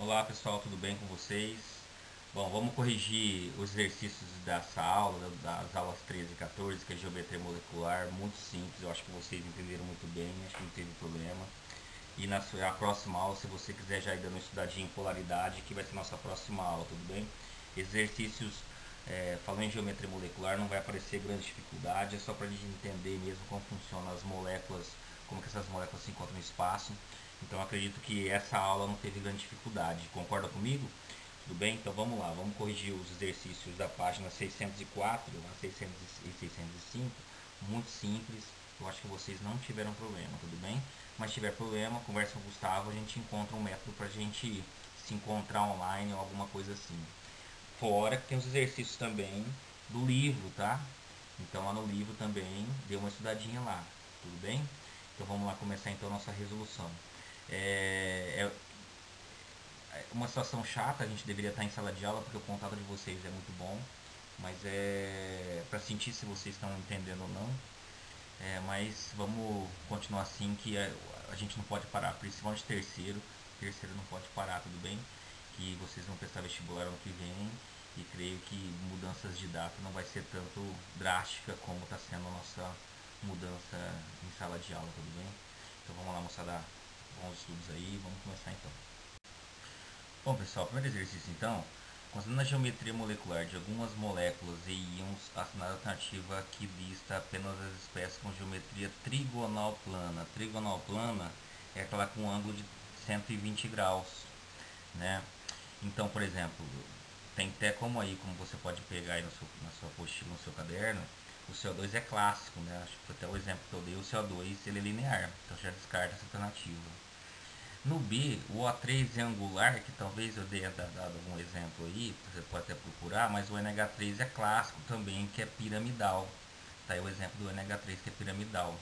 Olá pessoal, tudo bem com vocês? Bom, vamos corrigir os exercícios dessa aula, das aulas 13 e 14, que é geometria molecular, muito simples, eu acho que vocês entenderam muito bem, acho que não teve problema. E na próxima aula, se você quiser já ir dando uma estudadinha em polaridade, que vai ser nossa próxima aula, tudo bem? Exercícios, falando em geometria molecular, não vai aparecer grande dificuldade, é só para a gente entender mesmo como funcionam as moléculas, como que essas moléculas se encontram no espaço. Então acredito que essa aula não teve grande dificuldade, concorda comigo? Tudo bem? Então vamos lá, vamos corrigir os exercícios da página 604 a 600 e 605, muito simples, eu acho que vocês não tiveram problema, tudo bem? Mas se tiver problema, conversa com o Gustavo, a gente encontra um método para a gente se encontrar online ou alguma coisa assim. Fora que tem os exercícios também do livro, tá? Então lá no livro também dê uma estudadinha lá, tudo bem? Então vamos lá começar então a nossa resolução. É uma situação chata, a gente deveria estar em sala de aula porque o contato de vocês é muito bom, mas é para sentir se vocês estão entendendo ou não. Mas vamos continuar assim que a gente não pode parar, principalmente terceiro não pode parar, tudo bem? Que vocês vão prestar vestibular ano que vem e creio que mudanças de data não vai ser tanto drástica como está sendo a nossa mudança em sala de aula, tudo bem? Então vamos lá, moçada, bons estudos aí, vamos começar então. Bom pessoal, primeiro exercício então, considerando a geometria molecular de algumas moléculas e íons, assinale a alternativa que lista apenas as espécies com geometria trigonal plana. Trigonal plana é aquela com ângulo de 120 graus, né? Então, por exemplo, tem até como aí, como você pode pegar aí na sua apostila, no seu caderno, o CO2 é clássico, né? Acho que foi até o exemplo que eu dei, o CO2 ele é linear, então já descarta essa alternativa. No B, o O3 é angular, que talvez eu tenha dado algum exemplo aí, você pode até procurar, mas o NH3 é clássico também, que é piramidal. Tá aí o exemplo do NH3 que é piramidal.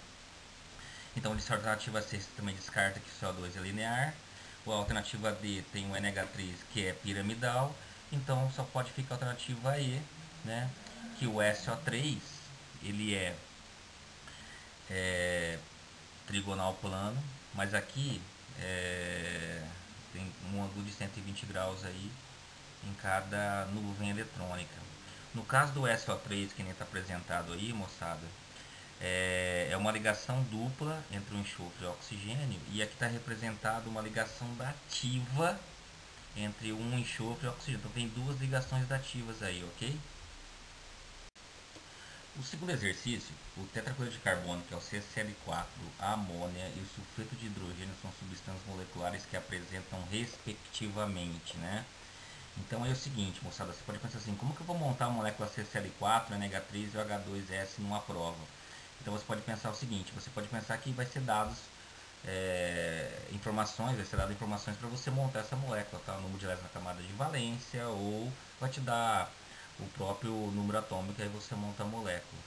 Então, a alternativa C você também descarta que o CO2 é linear. A alternativa D tem o NH3 que é piramidal. Então, só pode ficar a alternativa E, né? Que o SO3 ele é trigonal plano, mas aqui tem um ângulo de 120 graus aí em cada nuvem eletrônica. No caso do SO3 que nem está apresentado aí, moçada, é uma ligação dupla entre o enxofre e o oxigênio, e aqui está representado uma ligação dativa entre um enxofre e o oxigênio. Então tem duas ligações dativas aí, ok? O segundo exercício, o tetracloreto de carbono, que é o CCl4, a amônia e o sulfeto de hidrogênio são substâncias moleculares que apresentam respectivamente, né? Então é o seguinte, moçada, você pode pensar assim, como que eu vou montar a molécula CCl4, NH3 e o H2S numa prova? Então você pode pensar o seguinte, você pode pensar que vai ser dados informações, vai ser dado informações para você montar essa molécula, tá? O número de elétrons na camada de valência, ou vai te dar o próprio número atômico, aí você monta a molécula.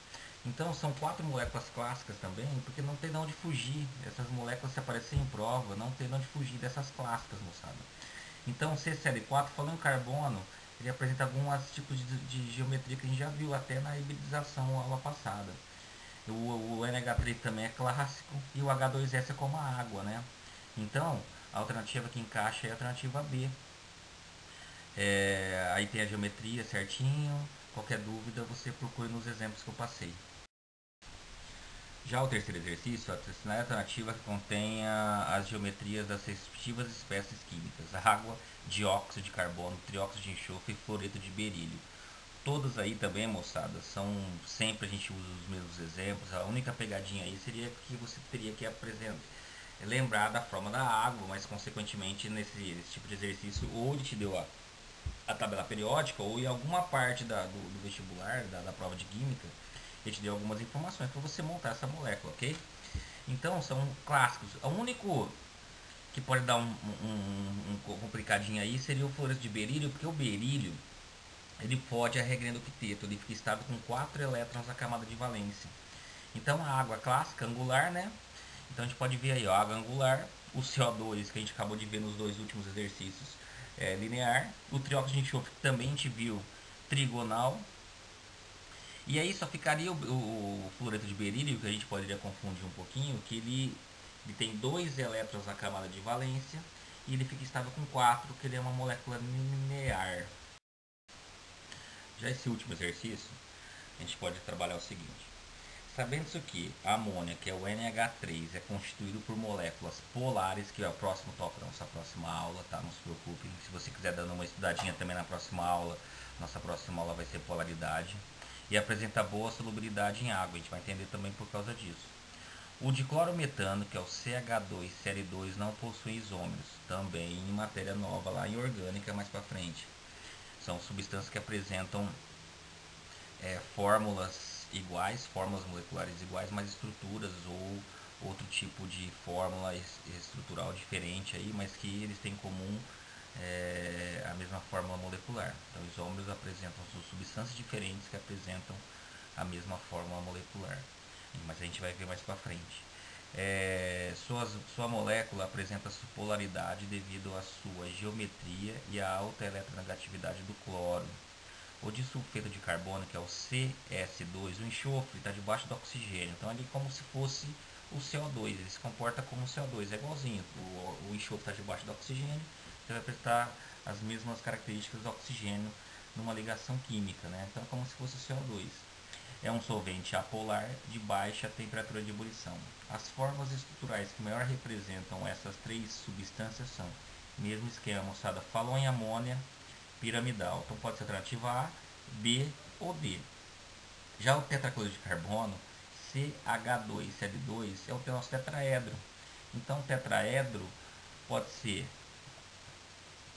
Então são quatro moléculas clássicas também, porque não tem de onde fugir. Essas moléculas, se aparecerem em prova, não tem de onde fugir dessas clássicas, moçada. Então o CCl4, falando em carbono, ele apresenta alguns tipos de geometria que a gente já viu até na hibridização aula passada. O NH3 também é clássico e o H2S é como a água, né? Então, a alternativa que encaixa é a alternativa B. Aí tem a geometria certinho. Qualquer dúvida você procure nos exemplos que eu passei. Já o terceiro exercício, assinale a alternativa que contenha as geometrias das respectivas espécies químicas: água, dióxido de carbono, trióxido de enxofre e fluoreto de berílio. Todas aí também, moçada, são sempre a gente usa os mesmos exemplos. A única pegadinha aí seria que você teria que apresentar, lembrar da forma da água, mas consequentemente nesse tipo de exercício ou ele te deu a tabela periódica ou em alguma parte do vestibular, da prova de química, ele te deu algumas informações para você montar essa molécula, ok? Então são clássicos. O único que pode dar um complicadinho aí seria o fluoreto de berílio, porque o berílio ele pode a regra do octeto, ele fica estado com 4 elétrons na camada de valência. Então a água clássica, angular, né? Então a gente pode ver aí, ó, a água angular, o CO2 que a gente acabou de ver nos dois últimos exercícios é linear, o trióxido de enxofre que também a gente viu trigonal, e aí só ficaria o fluoreto de berílio, que a gente poderia confundir um pouquinho, que ele tem 2 elétrons na camada de valência e ele fica estável com 4, que ele é uma molécula linear. Já esse último exercício, a gente pode trabalhar o seguinte. Sabendo-se que a amônia, que é o NH3, é constituído por moléculas polares, que é o próximo tópico da nossa próxima aula, tá? Não se preocupe. Se você quiser dando uma estudadinha também na próxima aula, nossa próxima aula vai ser polaridade. E apresenta boa solubilidade em água, a gente vai entender também por causa disso. O diclorometano, que é o CH2 série 2, não possui isômeros, também em matéria nova lá em orgânica mais para frente. São substâncias que apresentam fórmulas iguais, fórmulas moleculares iguais, mas estruturas ou outro tipo de fórmula estrutural diferente aí, mas que eles têm em comum a mesma fórmula molecular. Então, isômeros apresentam substâncias diferentes que apresentam a mesma fórmula molecular, mas a gente vai ver mais para frente. Sua molécula apresenta sua polaridade devido à sua geometria e à alta eletronegatividade do cloro. O disulfeto de carbono, que é o CS2, o enxofre está debaixo do oxigênio, então ali como se fosse o CO2, ele se comporta como o CO2, é igualzinho, o enxofre está debaixo do oxigênio, você vai apresentar as mesmas características do oxigênio numa ligação química, né? Então é como se fosse o CO2. É um solvente apolar de baixa temperatura de ebulição. As formas estruturais que melhor representam essas três substâncias são, mesmo esquema, moçada, falou em amônia, piramidal. Então pode ser alternativa A, B ou D. Já o tetracloreto de carbono, CH2Cl2, é o nosso tetraedro. Então tetraedro pode ser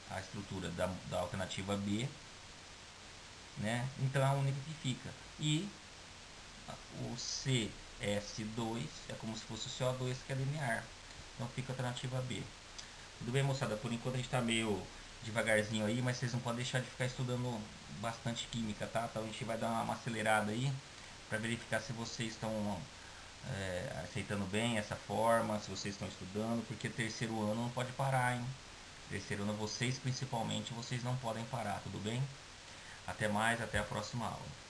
a estrutura da alternativa B, né? Então é a única que fica. E o CS2 é como se fosse o CO2, que é linear. Então fica a alternativa B. Tudo bem, moçada? Por enquanto a gente está meio devagarzinho aí, mas vocês não podem deixar de ficar estudando bastante química, tá? Então a gente vai dar uma acelerada aí para verificar se vocês estão aceitando bem essa forma, se vocês estão estudando, porque terceiro ano não pode parar, hein? Terceiro ano, vocês principalmente, vocês não podem parar, tudo bem? Até mais, até a próxima aula.